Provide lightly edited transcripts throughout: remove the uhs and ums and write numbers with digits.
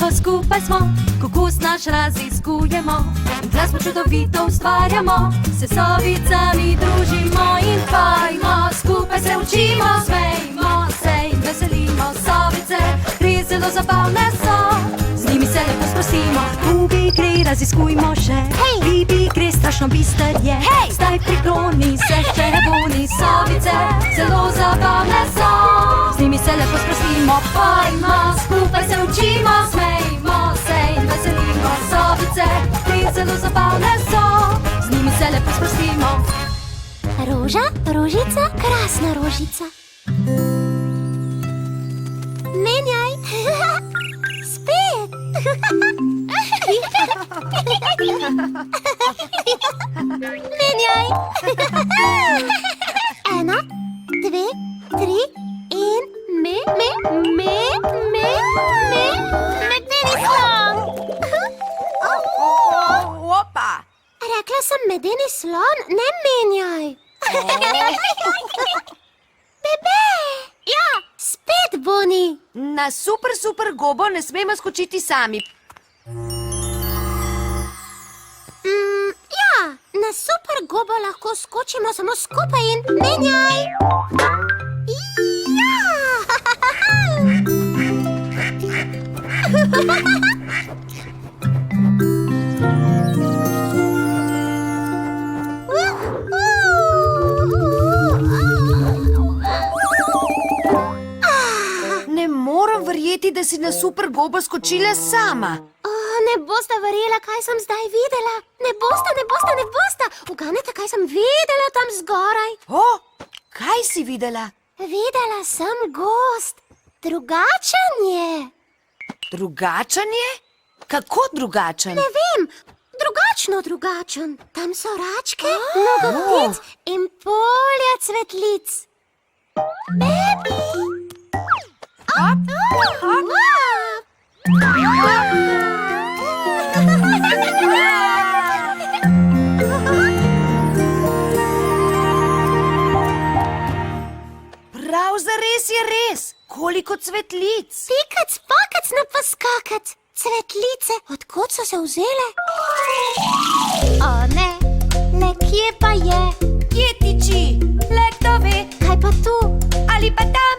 ko skupaj smo, kokus naš raziskujemo, glasbo čudovito ustvarjamo, se sovicami družimo in pojmo, skupaj se učimo, smejmo se in veselimo. Sovice res zelo zabavne so, z njimi se lepo sprostimo. Ubi gre, raziskujmo še, Bibi gre, strašno bister je, zdaj prikloni se še boni. Sovice zelo zabavne so, z njimi se lepo sprostimo, pojmo, skupaj se učimo, smejmo se in veselimo. Sovice res zelo zabavne so, z njimi se lepo sprostimo. Roža, rožica, krasna rožica. Menjaj. Spet. Menjaj. 1, 2, 3 in medeni slon. Opa! Rekla sem medeni slon, ne menjaj. Bebe! Ja, spet Boni. Na super gobo ne smemo skočiti sami. Ja, na super gobo lahko skočimo samo skupaj in menjaj. Ja! Ne morem verjeti, da si na super gobo skočila sama. Ne boste verjela, kaj sem zdaj videla. Ne boste. Uganete, kaj sem videla tam zgoraj. Kaj si videla? Videla sem gozd. Drugačen je. Drugačen je? Kako drugačen? Ne vem, drugačen. Tam so račke, mnogo ptic in polja cvetlic. Bebi! Prav zares je res. Koliko cvetlic? Pikac, pakac, ne pa skakac. Cvetlice, odkot so se vzele? O ne, le kje pa je? Kje tiči? Le kdo ve? Kaj pa tu? Ali pa tam?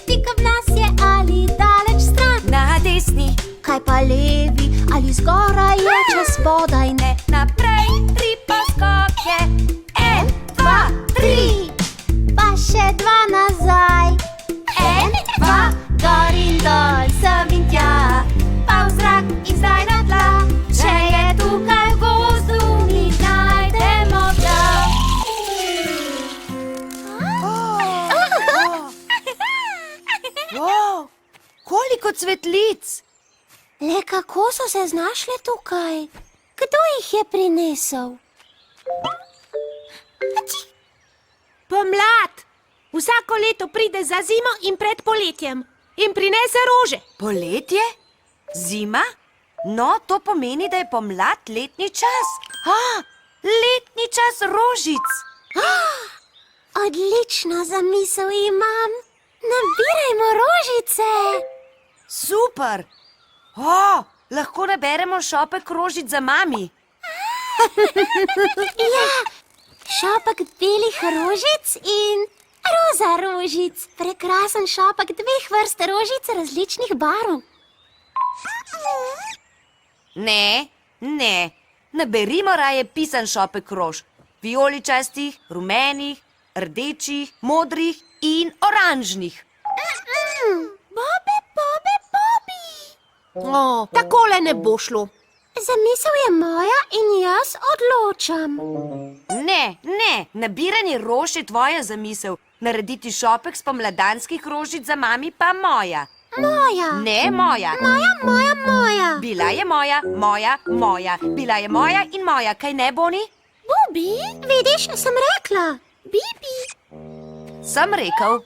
Tik ob nas je ali daleč stran? Na desni? Kaj pa levi? Ali zgoraj je, če spodaj ne? Naprej, 3 poskoke. 1, 2, 3. Pa še 2 nazaj. 1, 2, Gor in dol, sem in tja. pa v zrak in zdaj na tla. Če je tukaj v gozdu, mi najdemo ga. Koliko cvetlic? Le kako so se znašle tukaj? Kdo jih je prinesel? Pomlad! Vsako leto pride za zimo in pred poletjem in prinese rože. Poletje? Zima? No, to pomeni, da je pomlad letni čas. Letni čas rožic. Odlično zamisel imam. Nabirajmo rožice. Super! Lahko naberemo šopek rožic za mami. Ja, šopek belih rožic in roza rožic. Prekrasen šopek 2 vrst rožic različnih barv. Ne. Naberimo raje pisan šopek rož. Vijoličastih, rumenih, rdečih, modrih in oranžnih. Bobi. Takole ne bo šlo. Zamisel je moja in jaz odločam. Ne, nabiranje rož je tvoja zamisel. Narediti šopek spomladanskih rožic za mami pa moja. Moja. Ne moja. Moja. Bila je moja. Bila je moja in moja, kaj ne, Boni? Bobi, vidiš, sem rekla. Bibi. Sem rekel.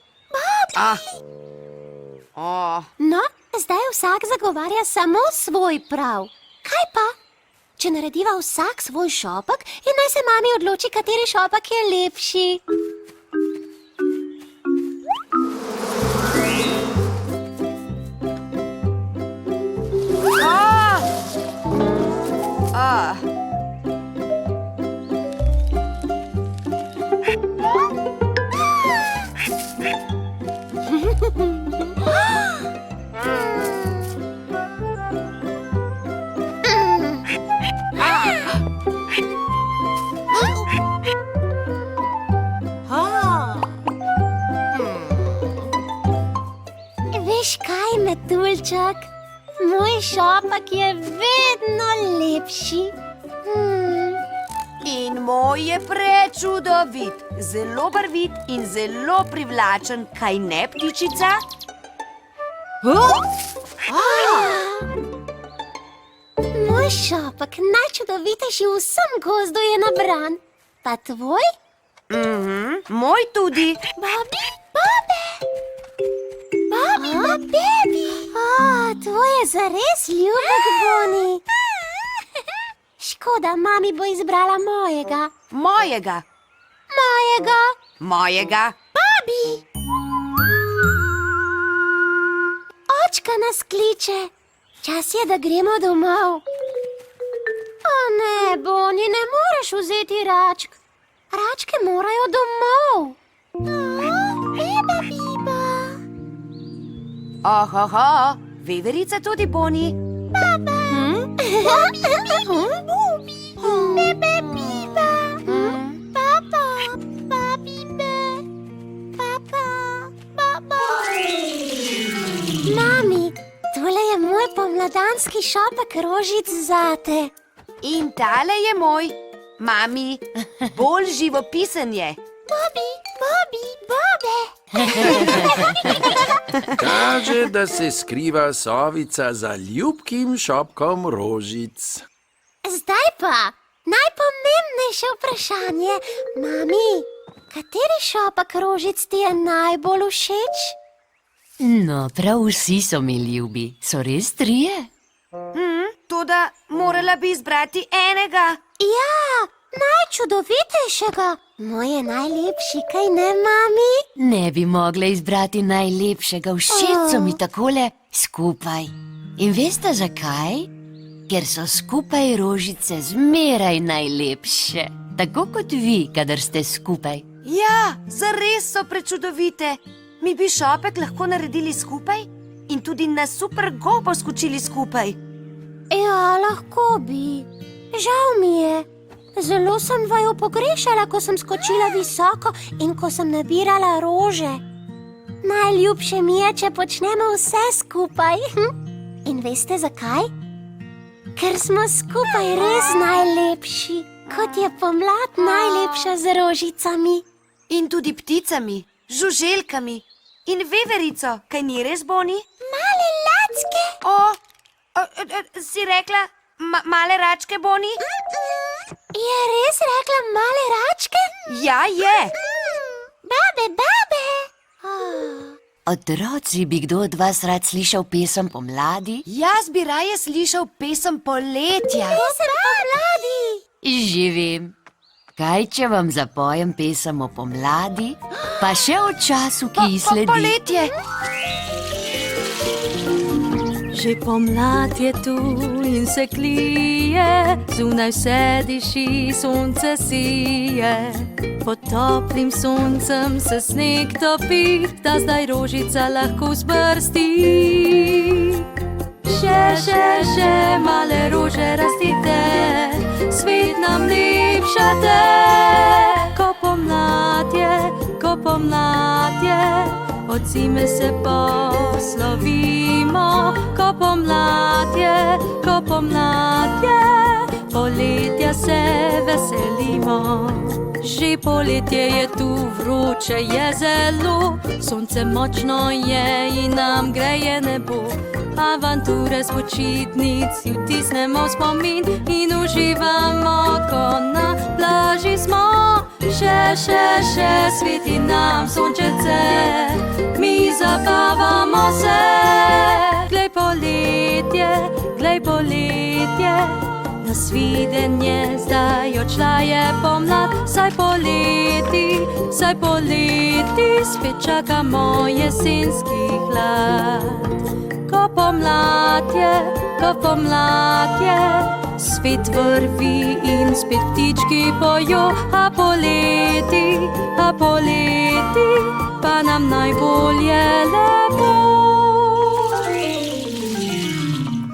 No, zdaj vsak zagovarja samo svoj prav. Kaj pa, če narediva vsak svoj šopek in naj se mami odloči, kateri šopek je lepši? Veš kaj, metuljček? Moj šopak je vedno lepši. In moj je prečudovit, zelo barvit in zelo privlačen, kaj ne, ptičica? Moj šopak, najčudovitejši v vsem gozdu, je nabran. Pa tvoj? Moj tudi. Babi, babe. Babi, babi. Tvoj je zares ljubek, Boni. Škoda, mami bo izbrala mojega. Mojega. Mojega. Mojega. Babi. Očka nas kliče. Čas je, da gremo domov. O ne, Boni, ne moreš vzeti račk. Račke morajo domov. Biba, biba. Ohoho, veverica tudi, Boni. Baba. Bebe, biba. Papa, babibe. Papa, baba. Mami, tole je moj pomladanski šopek rožic zate. In tale je moj. Mami, bolj živopisen je. Babi, babi, babe. Kaže, da se skriva sovica za ljubkim šopkom rožic. Zdaj pa najpomembnejše vprašanje. Mami, kateri šopek rožic ti je najbolj všeč? No, prav vsi so mi ljubi. So res trije? Toda morala bi izbrati enega. Ja, najčudovitejšega. Moj je najlepši, kaj ne, mami? Ne bi mogla izbrati najlepšega, všeč so mi takole skupaj. In veste zakaj? Ker so skupaj rožice zmeraj najlepše. Tako kot vi, kadar ste skupaj. Ja, zares so prečudovite. Mi bi šopek lahko naredili skupaj in tudi na super gobo skočili skupaj. Ja, lahko bi. Žal mi je. Zelo sem vaju pogrešala, ko sem skočila visoko in ko sem nabirala rože. Najljubše mi je, če počnemo vse skupaj. In veste zakaj? Ker smo skupaj res najlepši, kot je pomlad najlepša z rožicami. In tudi pticami, žuželkami in veverico, kaj ni res, Boni? Male lacke. Si rekla male račke, Boni? Je res rekla male račke? Ja, je. Babe, babe. Otroci, bi kdo od vas rad slišal pesem pomladi? Jaz bi raje slišal pesem poletja. Pesem pomladi. Že vem. Kaj, če vam zapojem pesem o pomladi, pa še o času, ki ji sledi? Poletje. Že pomlad je tu in se klije, zunaj vse diši, sonce sije. Pod toplim soncem se sneg topi, da zdaj rožica lahko zbrsti. Še, male rože rastite, svet nam lepšate. Ko pomlad je, od zime se poslovimo. Ko pomlad je, poletja se veselimo. Že poletje je tu, vroče je zelo, sonce močno je in nam greje nebo. Avanture z počitnic si vtisnemo v spomin in uživamo, ko na plaži smo. Še, sveti nam sončece, mi zabavamo se. Glej poletje, na svidenje zdaj odšla je pomlad. Saj poleti, spet čakamo jesenski hlad. Ko pomlad je, svet vrvi in spet ptički pojo. A poleti, pa nam najbolje lepo.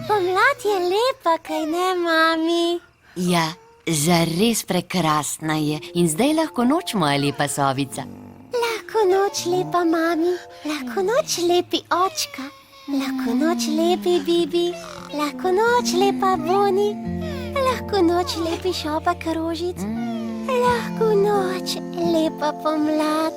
Pomlad je lepa, kaj ne, mami? Ja, zares prekrasna je. In zdaj lahko noč, moja lepa sovica. Lahko noč, lepa mami, lahko noč, lepi očka, lahko noč, lepi Bibi, lahko noč, lepa Boni, lahko noč, lepi šopek rožic, lahko noč, lepa pomlad.